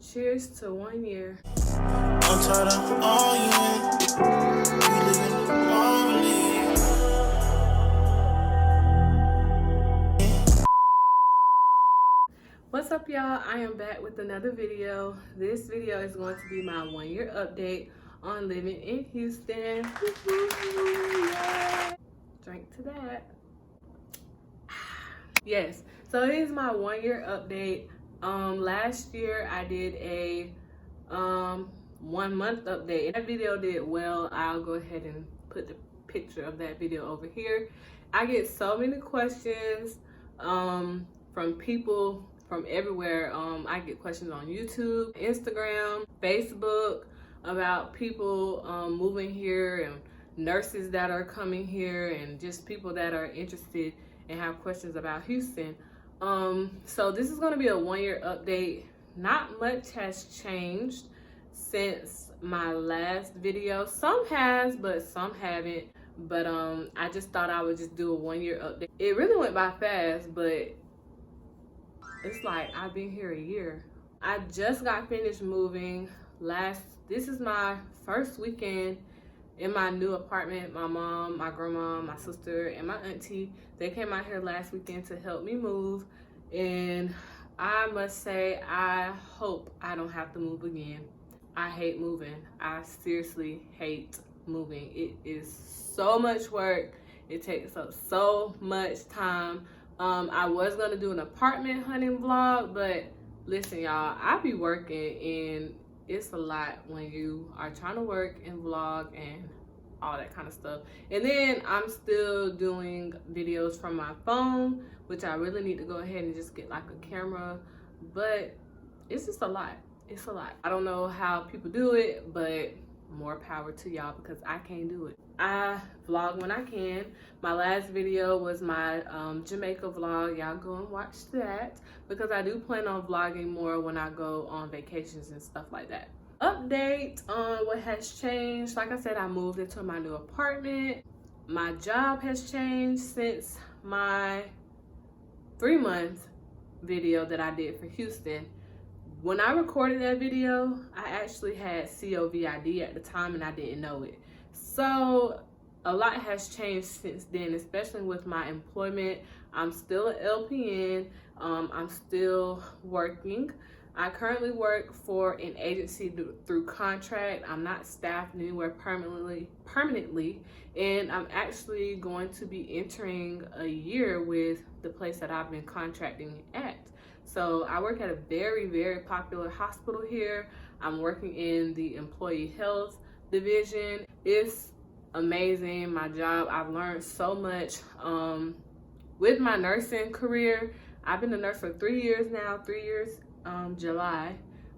Cheers to 1 year. I'm tired of arguing. We living normally. What's up, y'all? I am back with another video. This video is going to be my 1 year update on living in Houston. Yeah. Drink to that. Yes, so it is my 1 year update. Last year I did a 1 month update. That video did well. I'll go ahead and put the picture of that video over here. I get so many questions from people from everywhere. I get questions on YouTube, Instagram, Facebook about people moving here and nurses that are coming here and just people that are interested and have questions about Houston. So this is going to be a 1 year update. Not much has changed since my last video. Some has, but some haven't. But I just thought I would just do a 1 year update. It really went by fast, but it's like I've been here a year. I just got finished moving this is my first weekend in my new apartment. My mom, my grandma, my sister, and my auntie, they came out here last weekend to help me move. And I must say, I hope I don't have to move again. I hate moving. I seriously hate moving. It is so much work. It takes up so much time. I was gonna do an apartment hunting vlog, but listen, y'all, I be working and it's a lot when you are trying to work and vlog and all that kind of stuff. And then I'm still doing videos from my phone, which I really need to go ahead and just get like a camera, but it's just a lot. It's a lot. I don't know how people do it, but more power to y'all because I can't do it. I vlog when I can. My last video was my Jamaica vlog. Y'all go and watch that because I do plan on vlogging more when I go on vacations and stuff like that. Update on what has changed. Like I said, I moved into my new apartment. My job has changed since my 3-month video that I did for Houston. When I recorded that video, I actually had COVID at the time and I didn't know it. So a lot has changed since then, especially with my employment. I'm still an LPN. I'm still working. I currently work for an agency through contract. I'm not staffed anywhere permanently, and I'm actually going to be entering a year with the place that I've been contracting at. So I work at a very, very popular hospital here. I'm working in the employee health division. It's amazing, my job. I've learned so much. With my nursing career, I've been a nurse for 3 years now. 3 years, July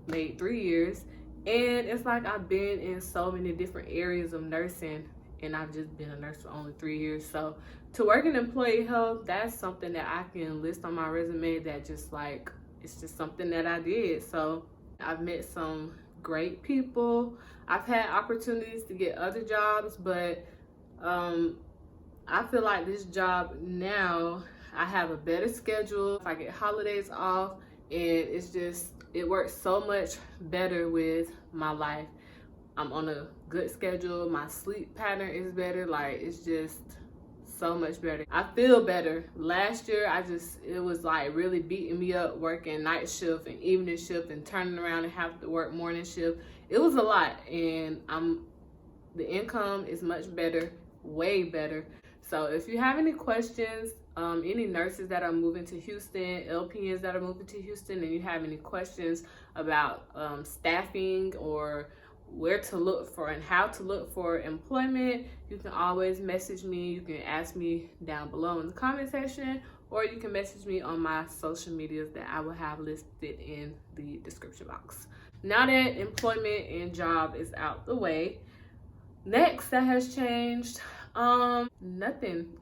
made 3 years. And it's like I've been in so many different areas of nursing, and I've just been a nurse for only 3 years. So to work in employee health, that's something that I can list on my resume that just like, it's just something that I did. So I've met some great people. I've had opportunities to get other jobs, but I feel like this job now, I have a better schedule. I get holidays off, and it works so much better with my life. I'm on a good schedule. My sleep pattern is better. Like, it's just so much better. I feel better. Last year, it was like really beating me up working night shift and evening shift and turning around and have to work morning shift. It was a lot, and the income is much better, way better. So if you have any questions, any nurses that are moving to Houston, LPNs that are moving to Houston, and you have any questions about staffing or where to look for and how to look for employment, you can always message me. You can ask me down below in the comment section, or you can message me on my social medias that I will have listed in the description box. Now that employment and job is out the way, next that has changed, nothing.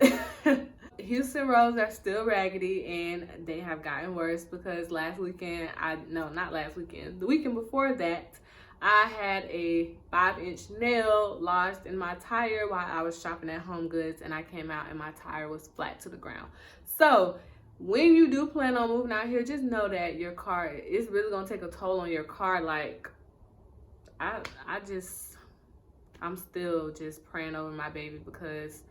Houston roads are still raggedy, and they have gotten worse because the weekend before that, I had a 5-inch nail lodged in my tire while I was shopping at Home Goods, and I came out and my tire was flat to the ground. So when you do plan on moving out here, just know that your car is really gonna take a toll on your car. Like I'm still just praying over my baby, because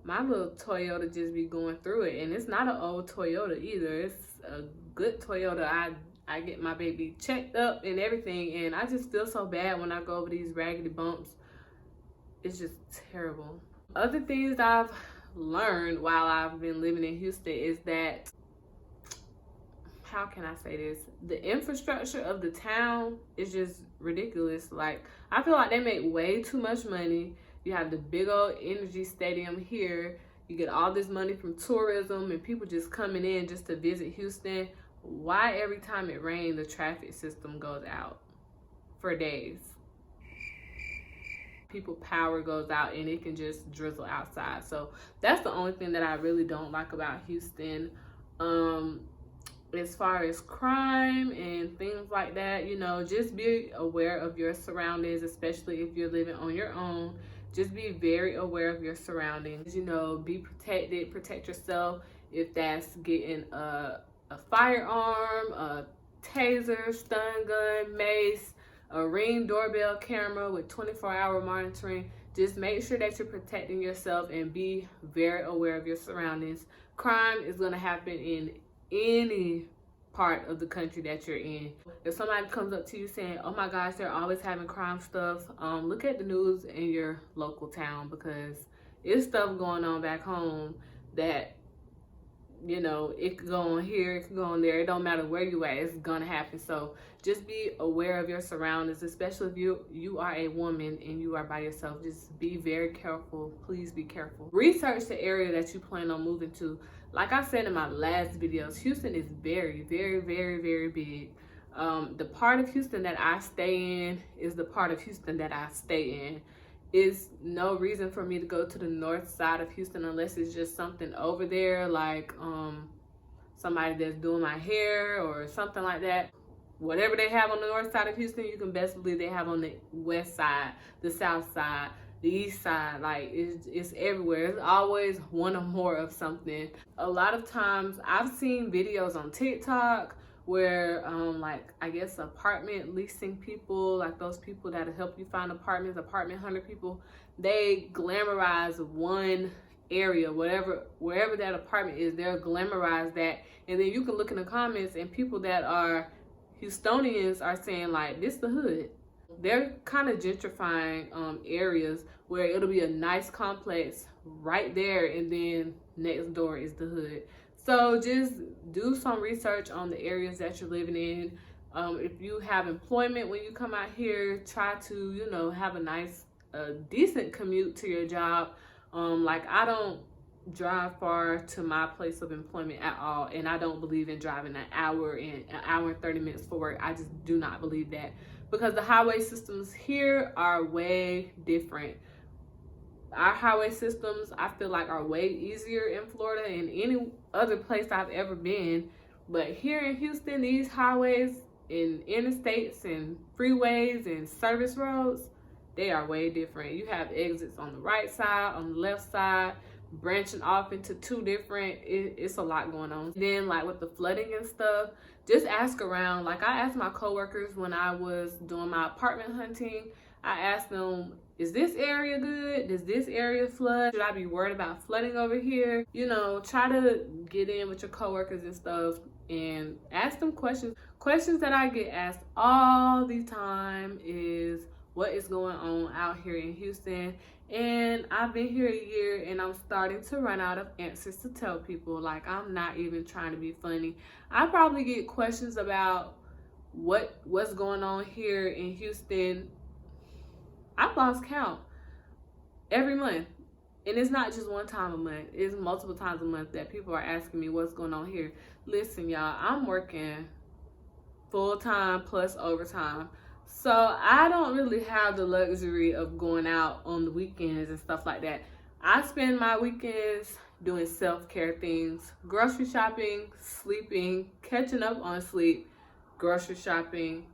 my little Toyota just be going through it, and it's not an old Toyota either. It's a good Toyota. I get my baby checked up and everything, and I just feel so bad when I go over these raggedy bumps. It's just terrible. Other things I've learned while I've been living in Houston is that, how can I say this? The infrastructure of the town is just ridiculous. Like, I feel like they make way too much money. You have the big old Energy Stadium here. You get all this money from tourism and people just coming in just to visit Houston. Why every time it rains, the traffic system goes out for days? People power goes out and it can just drizzle outside. So that's the only thing that I really don't like about Houston. As far as crime and things like that, you know, just be aware of your surroundings, especially if you're living on your own. Just be very aware of your surroundings. You know, be protected, protect yourself. If that's getting a firearm, a taser, stun gun, mace, a Ring doorbell camera with 24-hour monitoring, just make sure that you're protecting yourself and be very aware of your surroundings. Crime is going to happen in any part of the country that you're in. If somebody comes up to you saying, oh my gosh, they're always having crime stuff, look at the news in your local town, because it's stuff going on back home that, you know, it could go on here, it could go on there. It don't matter where you at, it's gonna happen. So just be aware of your surroundings, especially if you are a woman and you are by yourself. Just be very careful. Please be careful. Research the area that you plan on moving to. Like I said in my last videos, Houston is very, very, very, very big. The part of Houston that I stay in is the part of Houston that I stay in. Is no reason for me to go to the north side of Houston unless it's just something over there, like somebody that's doing my hair or something like that. Whatever they have on the north side of Houston, you can best believe they have on the west side, the south side, the east side. Like, it's everywhere. It's always one or more of something. A lot of times I've seen videos on TikTok where like, I guess apartment leasing people, like those people that help you find apartments, apartment hunter people, they glamorize one area, wherever that apartment is, they'll glamorize that, and then you can look in the comments and people that are Houstonians are saying like, this the hood. They're kind of gentrifying areas where it'll be a nice complex right there, and then next door is the hood. So just do some research on the areas that you're living in. If you have employment when you come out here, try to, you know, have a nice, decent commute to your job. Like, I don't drive far to my place of employment at all, and I don't believe in driving an hour and 30 minutes for work. I just do not believe that, because the highway systems here are way different. Our highway systems, I feel like, are way easier in Florida and any other place I've ever been. But here in Houston, these highways and interstates and freeways and service roads, they are way different. You have exits on the right side, on the left side, branching off into two different, it's a lot going on. Then, like, with the flooding and stuff, just ask around. Like, I asked my coworkers when I was doing my apartment hunting, I asked them, is this area good? Does this area flood? Should I be worried about flooding over here? You know, try to get in with your coworkers and stuff and ask them questions. Questions that I get asked all the time is, what is going on out here in Houston? And I've been here a year and I'm starting to run out of answers to tell people. Like, I'm not even trying to be funny. I probably get questions about what's going on here in Houston. I've lost count every month. And it's not just one time a month. It's multiple times a month that people are asking me what's going on here. Listen, y'all, I'm working full-time plus overtime. So I don't really have the luxury of going out on the weekends and stuff like that. I spend my weekends doing self-care things, grocery shopping, sleeping, catching up on sleep, grocery shopping,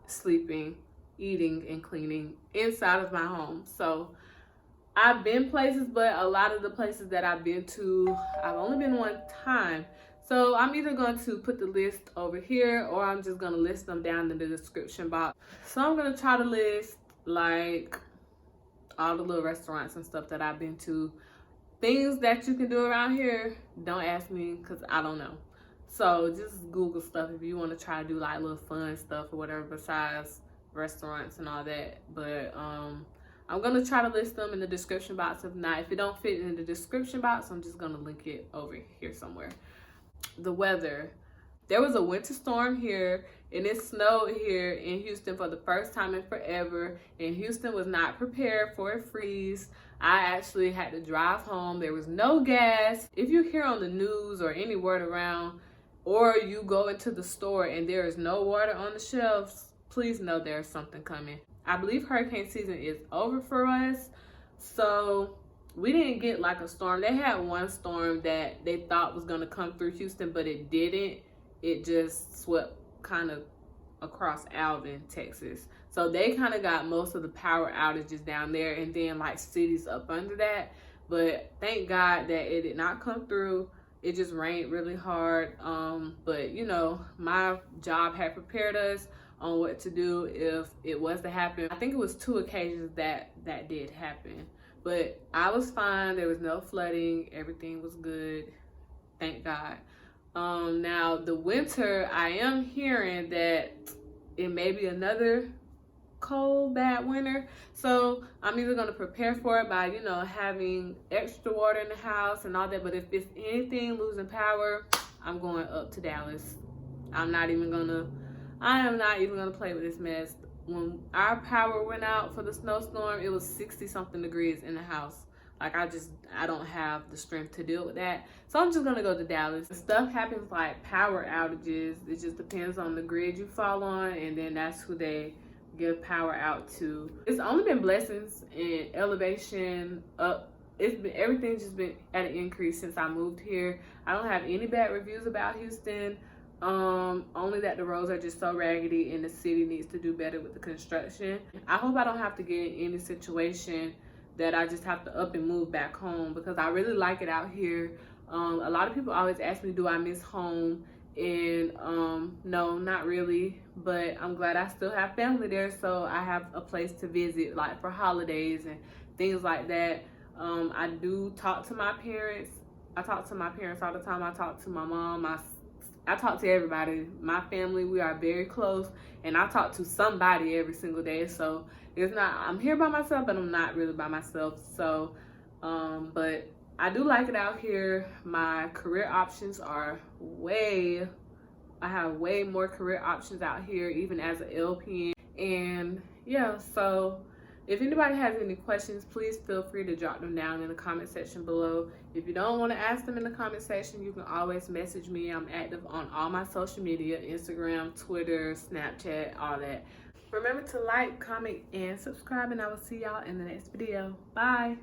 sleeping, eating, and cleaning inside of my home. So I've been places, but a lot of the places that I've been to, I've only been one time. So I'm either going to put the list over here or I'm just going to list them down in the description box. So I'm going to try to list like all the little restaurants and stuff that I've been to. Things that you can do around here, don't ask me because I don't know. So just Google stuff if you want to try to do like little fun stuff or whatever besides restaurants and all that. But I'm going to try to list them in the description box. If not, if it don't fit in the description box, I'm just going to link it over here somewhere. The weather. There was a winter storm here and it snowed here in Houston for the first time in forever, and Houston was not prepared for a freeze. I actually had to drive home. There was no gas. If you hear on the news or any word around, or you go into the store and there is no water on the shelves, please know there's something coming. I believe hurricane season is over for us, so we didn't get like a storm. They had one storm that they thought was going to come through Houston, but it didn't. It just swept kind of across Alvin, Texas. So they kind of got most of the power outages down there, and then like cities up under that. But thank God that it did not come through. It just rained really hard. But you know, my job had prepared us on what to do if it was to happen. I think it was 2 occasions that did happen. But I was fine. There was no flooding. Everything was good. Thank God. Now the winter, I am hearing that it may be another cold, bad winter. So I'm either going to prepare for it by, you know, having extra water in the house and all that. But if it's anything losing power, I'm going up to Dallas. I am not even gonna play with this mess. When our power went out for the snowstorm, it was 60 something degrees in the house. Like I don't have the strength to deal with that. So I'm just gonna go to Dallas. Stuff happens like power outages. It just depends on the grid you fall on, and then that's who they give power out to. It's only been blessings and elevation up. Everything's just been at an increase since I moved here. I don't have any bad reviews about Houston. Only that the roads are just so raggedy and the city needs to do better with the construction. I hope I don't have to get in any situation that I just have to up and move back home, because I really like it out here. A lot of people always ask me, do I miss home? And no, not really, but I'm glad I still have family there, so I have a place to visit like for holidays and things like that. I do talk to my parents. I talk to my parents all the time. I talk to my mom. I talk to everybody. My family, we are very close, and I talk to somebody every single day. So it's not, I'm here by myself, but I'm not really by myself. So, but I do like it out here. My career options are I have way more career options out here, even as an LPN. And yeah, so if anybody has any questions, please feel free to drop them down in the comment section below. If you don't want to ask them in the comment section, you can always message me. I'm active on all my social media, Instagram, Twitter, Snapchat, all that. Remember to like, comment, and subscribe, and I will see y'all in the next video. Bye.